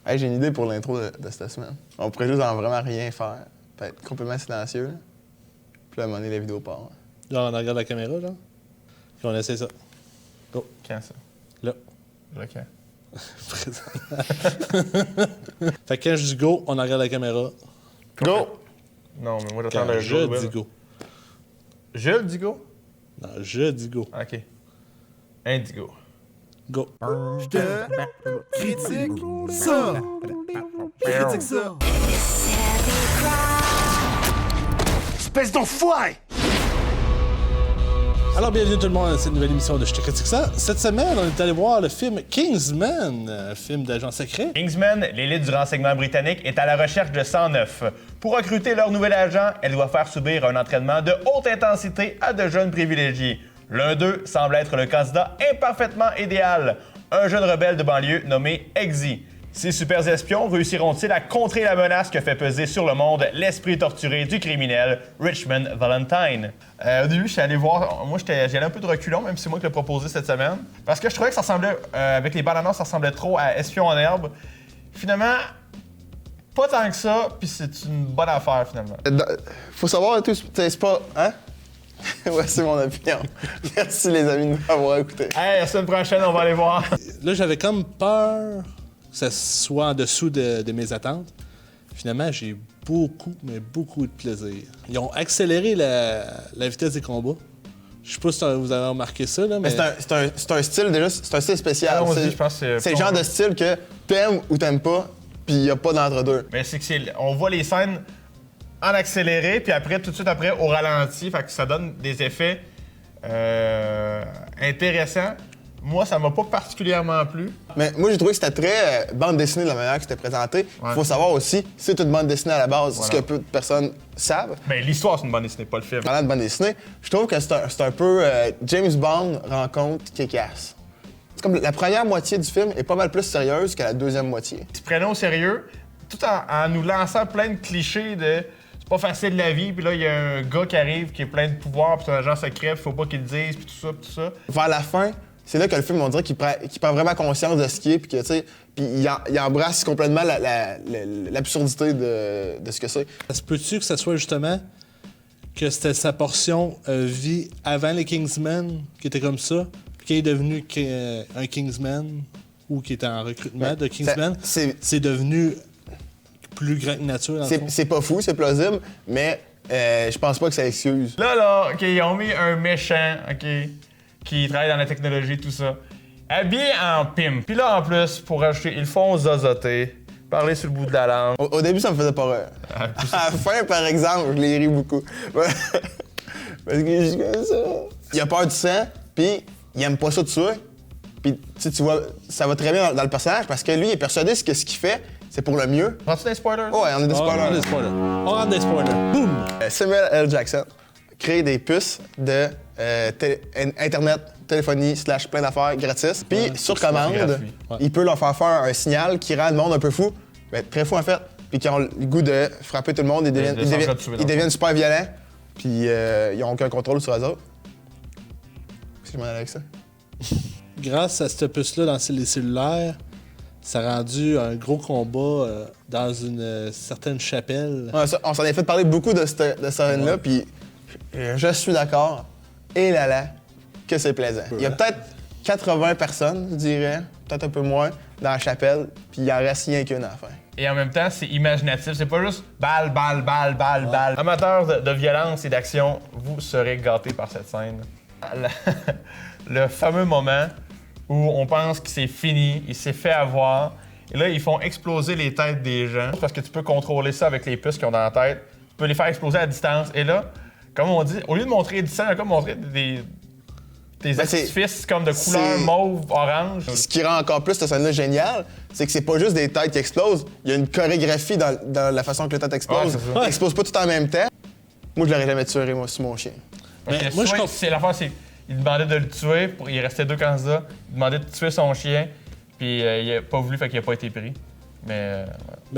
Hey, j'ai une idée pour l'intro de cette semaine. On pourrait juste en vraiment rien faire. Peut être complètement silencieux. Là. Puis là, à un moment donné, la vidéo part. Genre, on regarde la caméra, là. Puis on essaie ça. Go. Quand ça? Là. Là, quand? Présentement. Fait que quand je dis go, on regarde la caméra. Go! Non, mais moi, j'attends Quand le je go. dis go. Je le dis go? Non, je dis go. OK. Indigo. Go. Je te critique ça. Critique ça. Espèce d'enfoiré! Alors, bienvenue tout le monde à cette nouvelle émission de Je te critique ça. Cette semaine, on est allé voir le film Kingsman, un film d'agent secret. Kingsman, l'élite du renseignement britannique, est à la recherche de 109. Pour recruter leur nouvel agent, elle doit faire subir un entraînement de haute intensité à de jeunes privilégiés. L'un d'eux semble être le candidat imparfaitement idéal, un jeune rebelle de banlieue nommé Eggsy. Ces super espions réussiront-ils à contrer la menace que fait peser sur le monde l'esprit torturé du criminel Richmond Valentine? Au début, je suis allé voir, moi j'y allais un peu de reculons, même si c'est moi qui l'ai proposé cette semaine, parce que je trouvais que ça ressemblait, avec les bandes annonces, ça ressemblait trop à Espion en herbe. Finalement, pas tant que ça, puis c'est une bonne affaire finalement. Faut savoir, tout, c'est pas... Hein? Ouais, c'est mon opinion. Merci les amis de m'avoir écouté. Hey, la semaine prochaine, on va aller voir. Là, j'avais comme peur que ça soit en dessous de mes attentes. Finalement, j'ai beaucoup de plaisir. Ils ont accéléré la vitesse des combats. Je sais pas si vous avez remarqué ça, là, mais... C'est un style, déjà, c'est un style spécial. Allons-y, je pense que c'est le genre de style que t'aimes ou t'aimes pas, puis y a pas d'entre-deux. Mais c'est que on voit les scènes en accéléré, puis après, tout de suite après, au ralenti. Fait que ça donne des effets intéressants. Moi, ça m'a pas particulièrement plu. Mais moi, j'ai trouvé que c'était très bande dessinée de la manière que c'était présenté. Il faut savoir aussi, c'est une bande dessinée à la base, ce que peu de personnes savent. Ben, l'histoire, c'est une bande dessinée, pas le film. Parlant de bande dessinée, je trouve que c'est un peu James Bond rencontre Kick-Ass. C'est comme la première moitié du film est pas mal plus sérieuse que la deuxième moitié. Ils se prenaient au sérieux, tout en nous lançant plein de clichés de c'est pas facile la vie, puis là, il y a un gars qui arrive qui est plein de pouvoir, puis c'est un agent secret, faut pas qu'il le dise, puis tout ça. Vers la fin, c'est là que le film, on dirait qu'il prend vraiment conscience de ce qu'il est, puis que, tu sais, puis il embrasse complètement l'absurdité de ce que c'est. Ça se peut-tu que ça soit justement que c'était sa portion vie avant les Kingsmen, qui était comme ça, puis qu'il est devenu un Kingsman, ou qui était en recrutement de Kingsman, c'est devenu plus grand que nature, dans le fond. C'est pas fou, c'est plausible, mais je pense pas que ça excuse. Là, OK, ils ont mis un méchant, OK, qui travaille dans la technologie, tout ça, habillé en pimp. Puis là, en plus, pour rajouter, ils le font zozoter, parler sur le bout de la langue. Au début, ça me faisait peur. À la fin, par exemple, je les ris beaucoup. Parce que je suis comme ça. Il a peur du sang, puis il aime pas ça de tuer. Puis tu vois, ça va très bien dans le personnage parce que lui, il est persuadé que ce qu'il fait, c'est pour le mieux. Prends-tu des spoilers? Ouais, on est des spoilers. On rentre des spoilers. Boum! Samuel L. Jackson crée des puces de Internet, téléphonie, / plein d'affaires gratis. Puis sur commande, il peut leur faire un signal qui rend le monde un peu fou, mais très fou en fait, puis qui ont le goût de frapper tout le monde, ils deviennent super violents, puis ils n'ont aucun contrôle sur eux autres. Qu'est-ce que je m'en allais avec ça? Grâce à cette puce-là dans les cellulaires, ça a rendu un gros combat dans une certaine chapelle. Ouais, on s'en est fait parler beaucoup de cette scène-là, puis je suis d'accord, et là, que c'est plaisant. Il y a peut-être 80 personnes, je dirais, peut-être un peu moins, dans la chapelle, puis il en reste rien qu'une à la fin. Et en même temps, c'est imaginatif. C'est pas juste balle. Amateurs de violence et d'action, vous serez gâtés par cette scène. Le fameux moment où on pense que c'est fini, il s'est fait avoir, et là, ils font exploser les têtes des gens, parce que tu peux contrôler ça avec les puces qu'ils ont dans la tête. Tu peux les faire exploser à distance. Et là, comme on dit, au lieu de montrer du sang, comme montrer des artifices comme de couleur mauve, orange. Ce qui rend encore plus cette scène-là géniale, c'est que c'est pas juste des têtes qui explosent, il y a une chorégraphie dans la façon que les têtes explosent. Ouais, Ils explosent pas tout en même temps. Moi, je l'aurais jamais tué, moi, sur mon chien. Mais moi, c'est l'affaire, c'est il demandait de le tuer, il restait 2 candidats, il demandait de tuer son chien, puis il a pas voulu, fait qu'il a pas été pris. Mais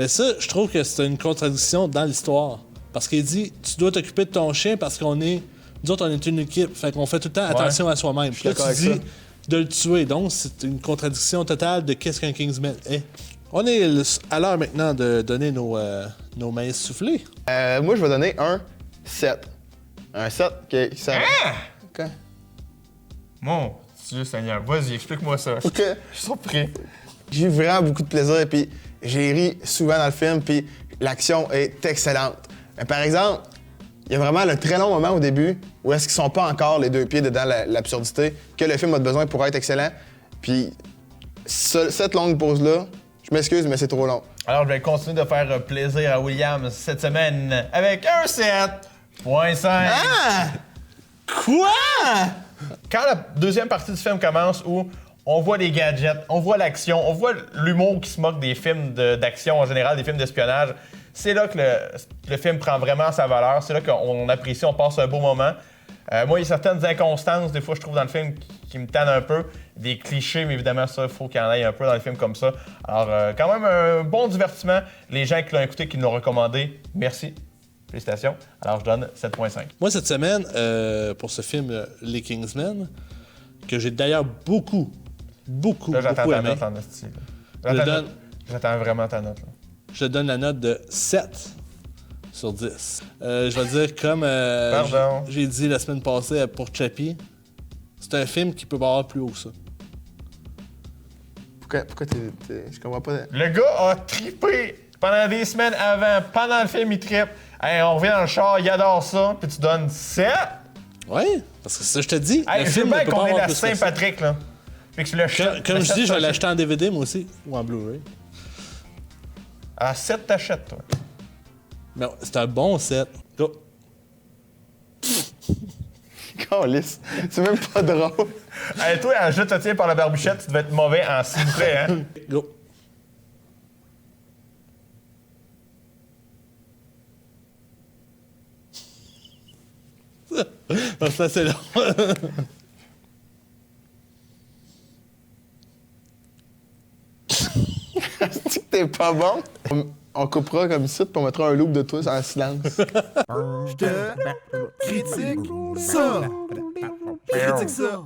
ça, je trouve que c'est une contradiction dans l'histoire. Parce qu'il dit, tu dois t'occuper de ton chien parce qu'on est... Nous autres, on est une équipe, fait qu'on fait tout le temps attention à soi-même. Puis là, tu dis de le tuer, donc c'est une contradiction totale de qu'est-ce qu'un Kingsman est. On est à l'heure maintenant de donner nos mains soufflées. Moi, je vais donner un 7. Un 7 qui ça... OK. Mon Dieu Seigneur, vas-y, explique-moi ça. OK. Je suis surpris. J'ai eu vraiment beaucoup de plaisir, puis j'ai ri souvent dans le film, puis l'action est excellente. Mais par exemple, il y a vraiment le très long moment au début où est-ce qu'ils sont pas encore les deux pieds dedans l'absurdité que le film a besoin pour être excellent. Puis cette longue pause-là, je m'excuse, mais c'est trop long. Alors, je vais continuer de faire plaisir à William cette semaine avec un 7.5. Ah! Quoi? Quand la deuxième partie du film commence où on voit les gadgets, on voit l'action, on voit l'humour qui se moque des films d'action en général, des films d'espionnage, c'est là que le film prend vraiment sa valeur. C'est là qu'on apprécie, on passe un beau moment. Moi, il y a certaines inconstances, des fois, je trouve, dans le film qui me tannent un peu. Des clichés, mais évidemment, ça, il faut qu'il y en ait un peu dans les films comme ça. Alors, quand même, un bon divertissement. Les gens qui l'ont écouté, qui nous l'ont recommandé, merci. Félicitations. Alors, je donne 7.5. Moi, cette semaine, pour ce film Les Kingsmen, que j'ai d'ailleurs beaucoup Là, j'attends beaucoup ta aimé, note en esti. là. J'attends vraiment ta note. Là. je donne la note de 7 sur 10. Je vais dire comme Pardon. j'ai dit la semaine passée pour Chappie, c'est un film qui peut pas avoir plus haut que ça. Pourquoi je comprends pas. Le gars a trippé pendant des semaines avant. Pendant le film, il trippe. Hey, on revient dans le char, il adore ça, puis tu donnes 7. Ouais, parce que ça, je te dis, Hey, le je film veux ne bien peut pas qu'on ait avoir la plus que ça. Saint-Patrick, là. Fait que tu l'achètes. Comme je dis, je vais l'acheter en DVD, moi aussi, ou en Blu-ray. À 7, t'achètes, toi. Mais c'est un bon set. Go. Calisse. C'est même pas drôle. Hey, toi, en je te tiens par la barbichette, tu devais être mauvais en s'il vous plaît, hein? Go. Ça, c'est long. Si t'es pas bon, on coupera comme ça, puis on mettra un loop de toi en silence. Je te critique ça. Critique ça.